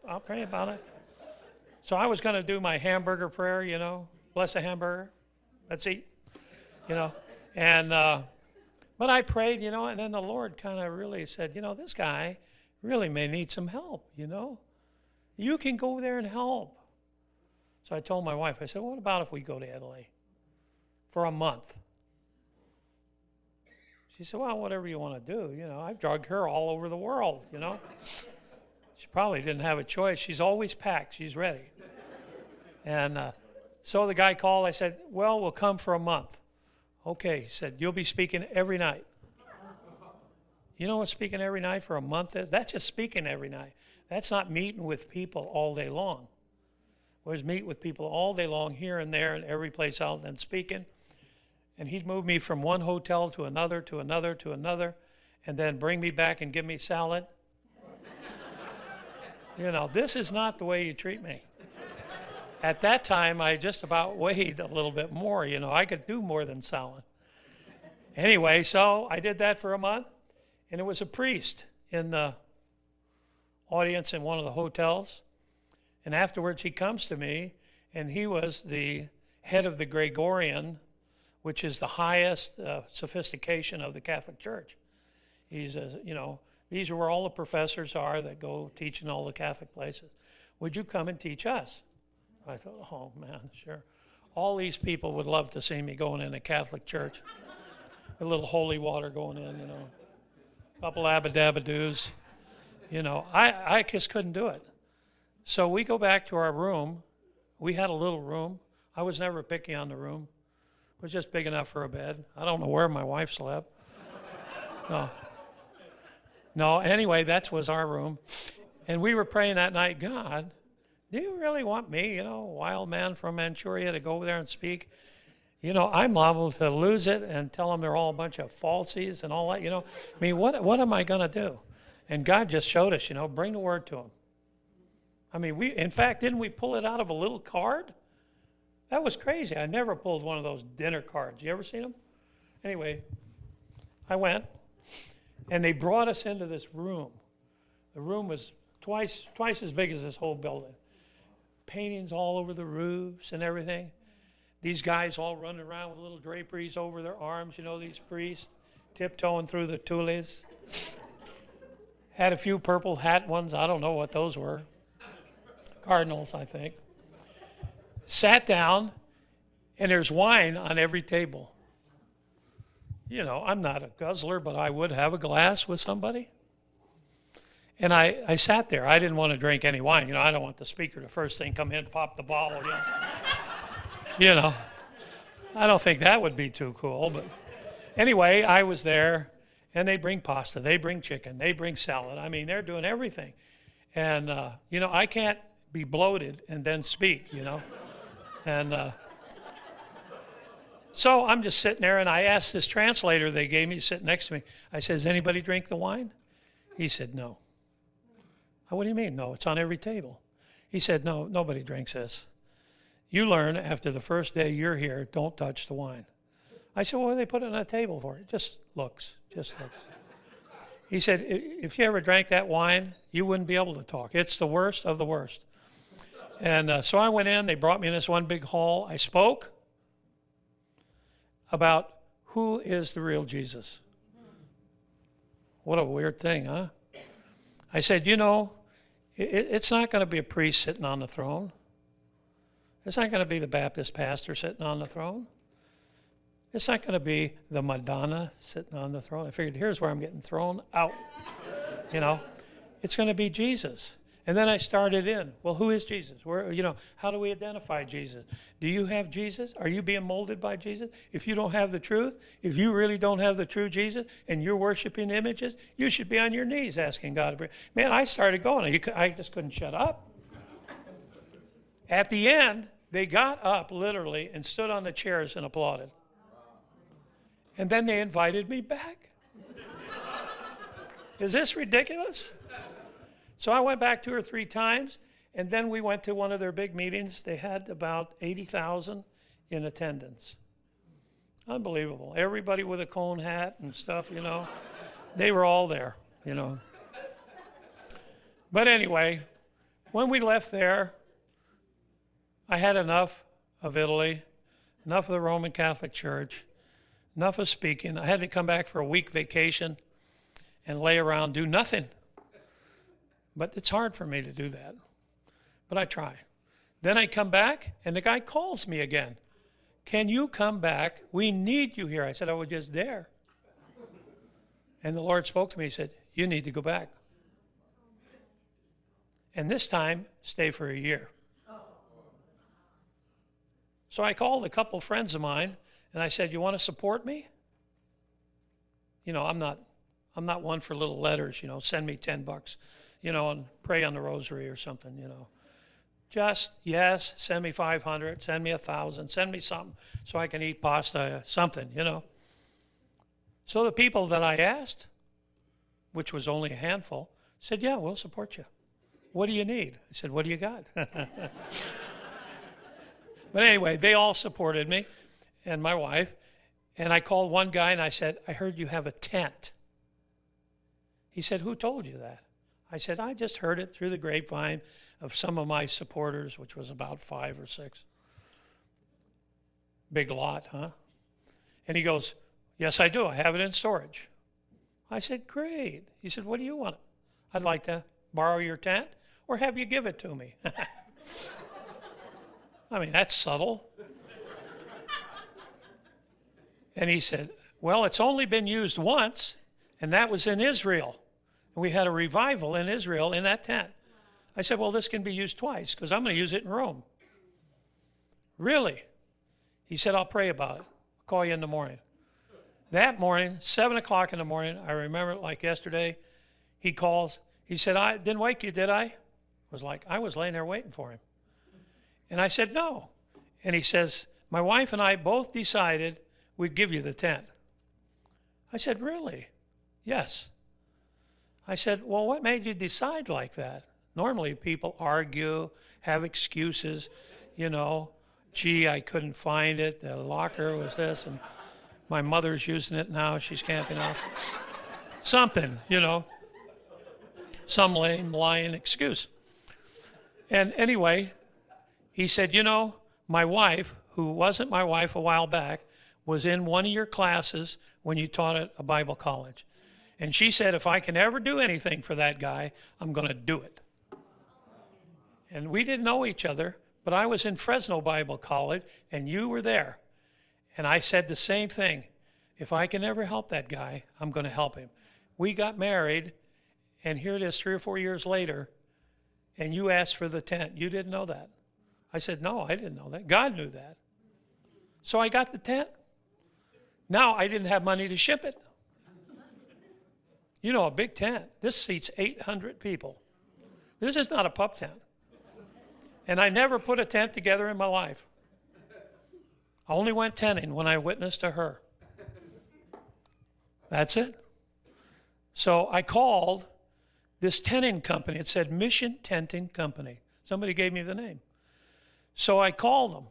I'll pray about it. So I was going to do my hamburger prayer, bless the hamburger, let's eat, you know. And but I prayed, and then the Lord kind of really said, this guy really may need some help, You can go there and help. So I told my wife, I said, what about if we go to Italy for a month? She said, well, whatever you want to do. I've drugged her all over the world, She probably didn't have a choice. She's always packed. She's ready. And so the guy called. I said, well, we'll come for a month. Okay, he said, you'll be speaking every night. You know what speaking every night for a month is? That's just speaking every night. That's not meeting with people all day long. Whereas meet with people all day long, here and there, and every place else, and speaking. And he'd move me from one hotel to another, to another, to another, and then bring me back and give me salad. This is not the way you treat me. At that time, I just about weighed a little bit more. I could do more than salad. Anyway, so I did that for a month, and it was a priest in the audience in one of the hotels. And afterwards, he comes to me, and he was the head of the Gregorian, which is the highest sophistication of the Catholic Church. He's, these are where all the professors are that go teach in all the Catholic places. Would you come and teach us? I thought, oh, man, sure. All these people would love to see me going in a Catholic church. A little holy water going in, a couple abba-dabba-doos. I just couldn't do it. So we go back to our room. We had a little room. I was never picky on the room. It was just big enough for a bed. I don't know where my wife slept. No, anyway, that was our room. And we were praying that night, God, do you really want me, wild man from Manchuria, to go over there and speak? I'm liable to lose it and tell them they're all a bunch of falsies and all that, I mean, what am I going to do? And God just showed us, bring the word to them. I mean, in fact, didn't we pull it out of a little card? That was crazy. I never pulled one of those dinner cards. You ever seen them? Anyway, I went, and they brought us into this room. The room was twice as big as this whole building. Paintings all over the roofs and everything. These guys all running around with little draperies over their arms, these priests, tiptoeing through the tuiles. Had a few purple hat ones. I don't know what those were. Cardinals, I think. Sat down, and there's wine on every table. I'm not a guzzler, but I would have a glass with somebody. And I sat there. I didn't want to drink any wine. I don't want the speaker to first thing come in, pop the bottle, I don't think that would be too cool. But anyway, I was there, and they bring pasta. They bring chicken. They bring salad. I mean, they're doing everything. And, I can't be bloated and then speak, And so I'm just sitting there, and I asked this translator they gave me, sitting next to me, I said, does anybody drink the wine? He said, no. What do you mean, no? It's on every table. He said, no, nobody drinks this. You learn after the first day you're here, don't touch the wine. I said, well, what do they put it on a table for? Just looks. He said, if you ever drank that wine, you wouldn't be able to talk. It's the worst of the worst. And so I went in. They brought me in this one big hall. I spoke about who is the real Jesus. What a weird thing, huh? I said, it's not going to be a priest sitting on the throne. It's not going to be the Baptist pastor sitting on the throne. It's not going to be the Madonna sitting on the throne. I figured, here's where I'm getting thrown out. It's going to be Jesus. And then I started in. Well, who is Jesus? How do we identify Jesus? Do you have Jesus? Are you being molded by Jesus? If you don't have the truth, if you really don't have the true Jesus and you're worshiping images, you should be on your knees asking God. Man, I started going. I just couldn't shut up. At the end, they got up literally and stood on the chairs and applauded. And then they invited me back. Is this ridiculous? So I went back 2 or 3 times, and then we went to one of their big meetings. They had about 80,000 in attendance. Unbelievable. Everybody with a cone hat and stuff, They were all there, But anyway, When we left there, I had enough of Italy, enough of the Roman Catholic Church, enough of speaking. I had to come back for a week vacation and lay around, do nothing. But it's hard for me to do that. But I try. Then I come back, and the guy calls me again. Can you come back? We need you here. I said, I was just there. And the Lord spoke to me. He said, you need to go back. And this time, stay for a year. So I called a couple friends of mine, and I said, you want to support me? You know, I'm not one for little letters, you know, send me $10, you know, and pray on the rosary or something, you know. Just, yes, send me 500, send me 1,000, send me something so I can eat pasta, something, you know. So the people that I asked, which was only a handful, said, yeah, we'll support you. What do you need? I said, what do you got? But anyway, they all supported me and my wife. And I called one guy and I said, I heard you have a tent. He said, who told you that? I said, I just heard it through the grapevine of some of my supporters, which was about 5 or 6. Big lot, huh? And he goes, yes, I do. I have it in storage. I said, great. He said, what do you want? I'd like to borrow your tent or have you give it to me. I mean, that's subtle. And he said, well, it's only been used once, and that was in Israel. And we had a revival in Israel in that tent. I said, well, this can be used twice because I'm going to use it in Rome. Really? He said, I'll pray about it. I'll call you in the morning. That morning, 7 o'clock in the morning, I remember it like yesterday, he calls. He said, I didn't wake you, did I? I was laying there waiting for him. And I said, no. And he says, my wife and I both decided we'd give you the tent. I said, really? Yes. I said, well, what made you decide like that? Normally people argue, have excuses, you know, gee, I couldn't find it, the locker was this, and my mother's using it now, she's camping out. Something, you know, some lame, lying excuse. And anyway, he said, you know, my wife, who wasn't my wife a while back, was in one of your classes when you taught at a Bible college. And she said, if I can ever do anything for that guy, I'm going to do it. And we didn't know each other, but I was in Fresno Bible College, and you were there. And I said the same thing. If I can ever help that guy, I'm going to help him. We got married, and here it is 3 or 4 years later, and you asked for the tent. You didn't know that. I said, no, I didn't know that. God knew that. So I got the tent. Now I didn't have money to ship it. You know, a big tent. This seats 800 people. This is not a pup tent. And I never put a tent together in my life. I only went tenting when I witnessed to her. That's it. So I called this tenting company. It said Mission Tenting Company. Somebody gave me the name. So I called them.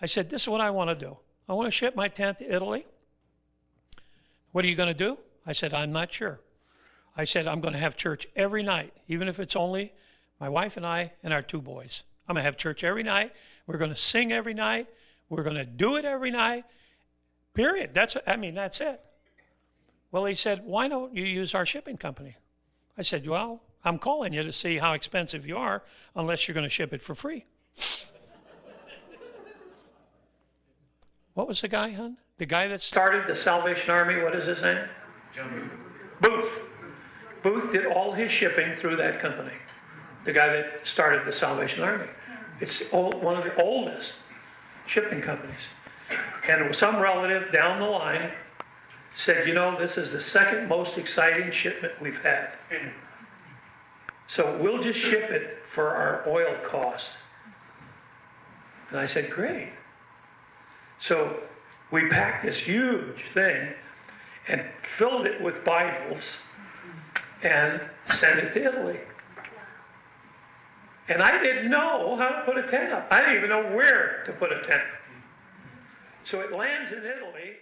I said, this is what I want to do. I want to ship my tent to Italy. What are you going to do? I said, I'm not sure. I said, I'm going to have church every night, even if it's only my wife and I and our 2 boys. I'm going to have church every night. We're going to sing every night. We're going to do it every night. Period. That's it. Well, he said, why don't you use our shipping company? I said, well, I'm calling you to see how expensive you are unless you're going to ship it for free. What was the guy, hon? The guy that started the Salvation Army, what is his name? John Booth. Booth did all his shipping through that company. The guy that started the Salvation Army. It's one of the oldest shipping companies. And some relative down the line said, you know, this is the second most exciting shipment we've had. So we'll just ship it for our oil cost. And I said, great. So we packed this huge thing and filled it with Bibles and sent it to Italy. And I didn't know how to put a tent up. I didn't even know where to put a tent. So it lands in Italy.